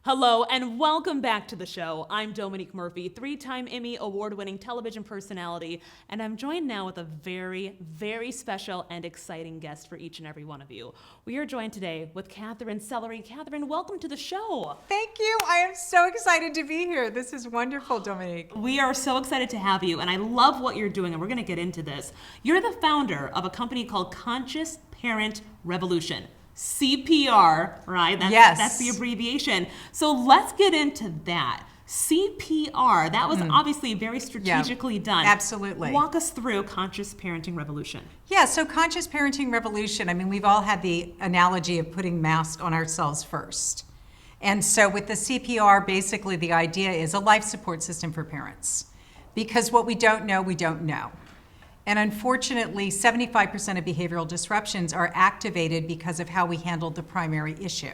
Hello and welcome back to the show. I'm Dominique Murphy, 3-time Emmy award-winning television personality, and I'm joined now with a very, very special and exciting guest for each and every one of you. We are joined today with Katherine Sellery. Katherine, welcome to the show. Thank you. I am so excited to be here. This is wonderful, Dominique. We are so excited to have you, and I love what you're doing, and we're going to get into this. You're the founder of a company called Conscious Parent Revolution. CPR, right? Yes. That's the abbreviation. So let's get into that. CPR, that was obviously very strategically done. Absolutely. Walk us through Conscious Parenting Revolution. Yeah, so Conscious Parenting Revolution, I mean, we've all had the analogy of putting masks on ourselves first. And so with the CPR, basically the idea is a life support system for parents. Because what we don't know, we don't know. And unfortunately, 75% of behavioral disruptions are activated because of how we handled the primary issue.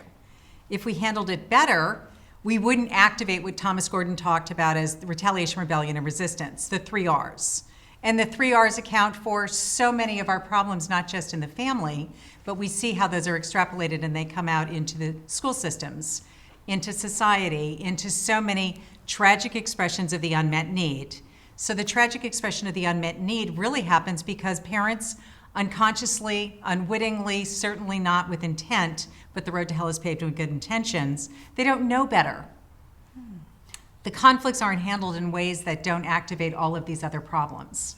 If we handled it better, we wouldn't activate what Thomas Gordon talked about as the retaliation, rebellion, and resistance, the 3 R's. And the 3 R's account for so many of our problems, not just in the family, but we see how those are extrapolated and they come out into the school systems, into society, into so many tragic expressions of the unmet need. So the tragic expression of the unmet need really happens because parents unconsciously, unwittingly, certainly not with intent, but the road to hell is paved with good intentions, they don't know better. The conflicts aren't handled in ways that don't activate all of these other problems.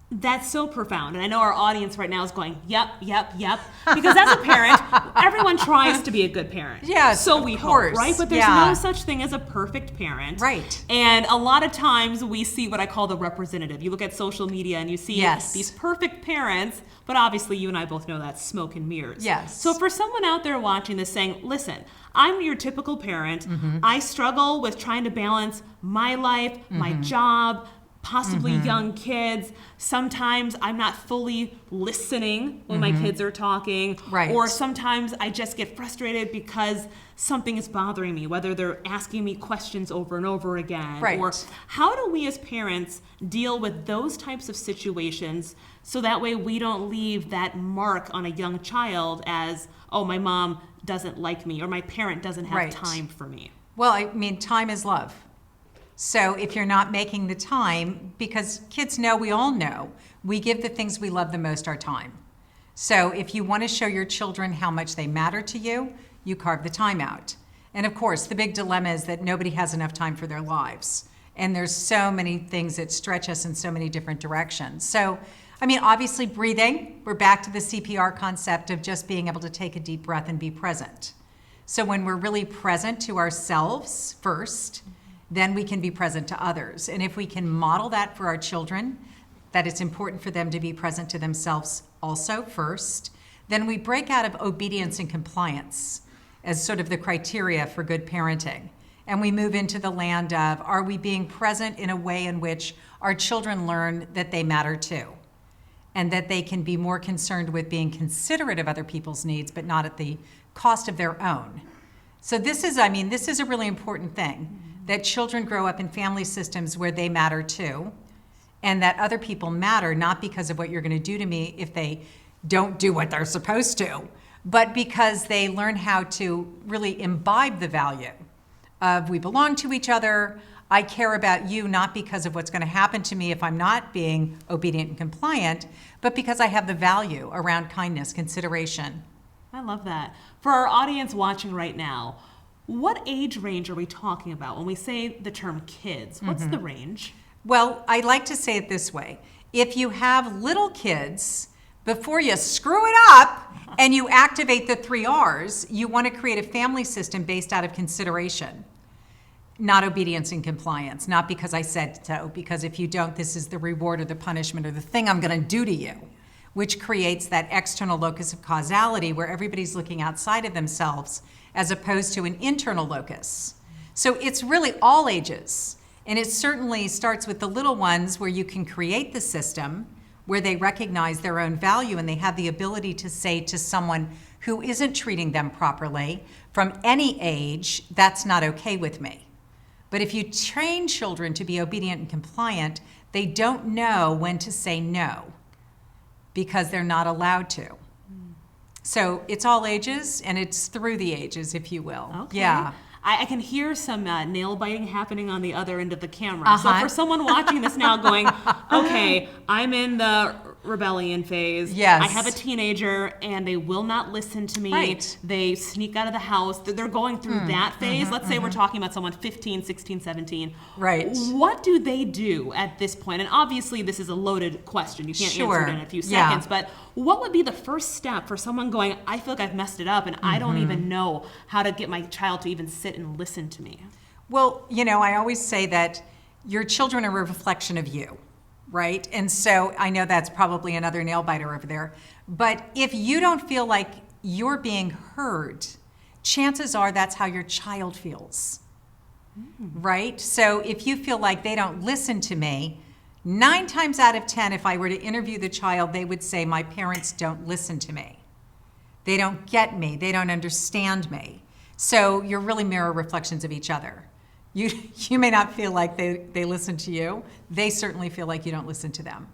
That's so profound. And I know our audience right now is going, yep. Because as a parent, everyone tries to be a good parent. Yes, so we hope, right? But there's no such thing as a perfect parent. Right. And a lot of times we see what I call the representative. You look at social media and you see these perfect parents, but obviously you and I both know that's smoke and mirrors. Yes. So for someone out there watching this saying, listen, I'm your typical parent. I struggle with trying to balance my life, my job, possibly young kids. Sometimes I'm not fully listening when my kids are talking. Right. Or sometimes I just get frustrated because something is bothering me, whether they're asking me questions over and over again. Right. Or how do we as parents deal with those types of situations so that way we don't leave that mark on a young child as, oh, my mom doesn't like me or my parent doesn't have time for me? Well, I mean, time is love. So if you're not making the time, because kids know, we all know, we give the things we love the most our time. So if you want to show your children how much they matter to you, you carve the time out. And of course, the big dilemma is that nobody has enough time for their lives. And there's so many things that stretch us in so many different directions. So, I mean, obviously breathing, we're back to the CPR concept of just being able to take a deep breath and be present. So when we're really present to ourselves first, then we can be present to others. And if we can model that for our children, that it's important for them to be present to themselves also first, then we break out of obedience and compliance as sort of the criteria for good parenting. And we move into the land of, are we being present in a way in which our children learn that they matter too? And that they can be more concerned with being considerate of other people's needs, but not at the cost of their own. So this is a really important thing. That children grow up in family systems where they matter too, and that other people matter not because of what you're going to do to me if they don't do what they're supposed to, but because they learn how to really imbibe the value of we belong to each other, I care about you not because of what's going to happen to me if I'm not being obedient and compliant, but because I have the value around kindness, consideration. I love that. For our audience watching right now, what age range are we talking about when we say the term kids? What's the range? Well, I like to say it this way. If you have little kids, before you screw it up and you activate the 3 R's, you want to create a family system based out of consideration, not obedience and compliance, not because I said so, because if you don't, this is the reward or the punishment or the thing I'm going to do to you, which creates that external locus of causality where everybody's looking outside of themselves as opposed to an internal locus. So it's really all ages. And it certainly starts with the little ones where you can create the system where they recognize their own value and they have the ability to say to someone who isn't treating them properly from any age, that's not okay with me. But if you train children to be obedient and compliant, they don't know when to say no because they're not allowed to. So it's all ages, and it's through the ages, if you will. Okay. Yeah. I can hear some nail biting happening on the other end of the camera. So for someone watching this now going, okay, I'm in the rebellion phase. Yes. I have a teenager and they will not listen to me. Right. They sneak out of the house. They're going through that phase. Let's say we're talking about someone 15, 16, 17. Right. What do they do at this point? And obviously this is a loaded question. You can't Sure. answer it in a few Yeah. seconds. But what would be the first step for someone going, I feel like I've messed it up and I don't even know how to get my child to even sit and listen to me? Well, I always say that your children are a reflection of you, right? And so I know that's probably another nail biter over there. But if you don't feel like you're being heard, chances are that's how your child feels, right? So if you feel like they don't listen to me, 9 times out of 10, if I were to interview the child, they would say, my parents don't listen to me. They don't get me. They don't understand me. So you're really mirror reflections of each other. You may not feel like they listen to you. They certainly feel like you don't listen to them.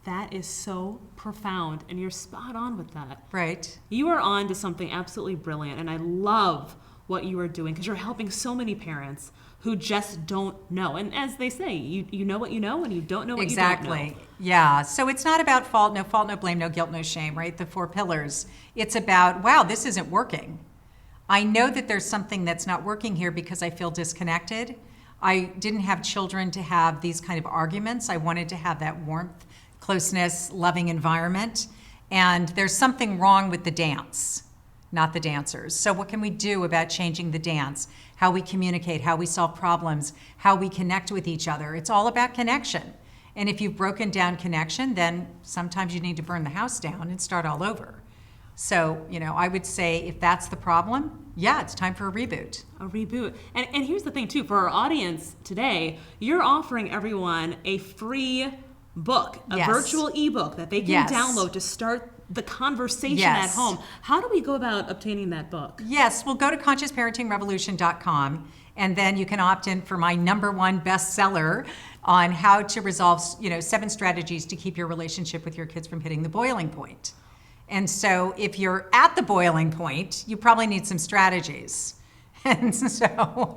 That is so profound, and you're spot on with that. Right. You are on to something absolutely brilliant, and I love what you are doing because you're helping so many parents who just don't know. And as they say, you know what you know, and you don't know what you don't know. Exactly. Yeah. So it's not about fault, no blame, no guilt, no shame, right? The 4 pillars. It's about, wow, this isn't working. I know that there's something that's not working here because I feel disconnected. I didn't have children to have these kind of arguments. I wanted to have that warmth, closeness, loving environment. And there's something wrong with the dance, not the dancers. So what can we do about changing the dance? How we communicate, how we solve problems, how we connect with each other. It's all about connection. And if you've broken down connection, then sometimes you need to burn the house down and start all over. So, I would say if that's the problem, yeah, it's time for a reboot. A reboot. And here's the thing, too. For our audience today, you're offering everyone a free book, a Yes. virtual ebook that they can Yes. download to start the conversation Yes. at home. How do we go about obtaining that book? Yes, well, go to consciousparentingrevolution.com, and then you can opt in for my #1 bestseller on how to resolve, 7 strategies to keep your relationship with your kids from hitting the boiling point. And so if you're at the boiling point, you probably need some strategies. And so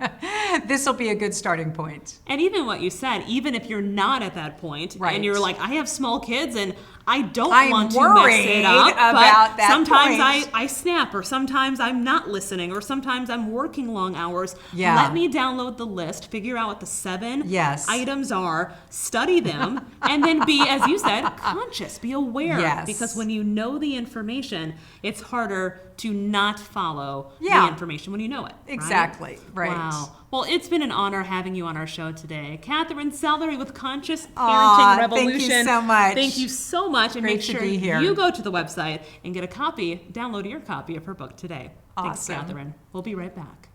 this will be a good starting point. And even what you said, even if you're not at that point, Right. and you're like, I have small kids and I don't I'm want to mess worried it up, about but that sometimes point. I snap, or sometimes I'm not listening, or sometimes I'm working long hours. Yeah. Let me download the list, figure out what the 7 Yes. items are, study them, and then be, as you said, conscious, be aware. Yes. Because when you know the information, it's harder to not follow Yeah. the information when you know it. Right? Exactly, right. Wow. Well, it's been an honor having you on our show today. Katherine Sellery with Conscious Parenting Aw, Revolution. thank you so much. Thank you so much. And Great make to sure be here. you go to the website and get a copy, download your copy of her book today. Thanks, Awesome. Katherine. We'll be right back.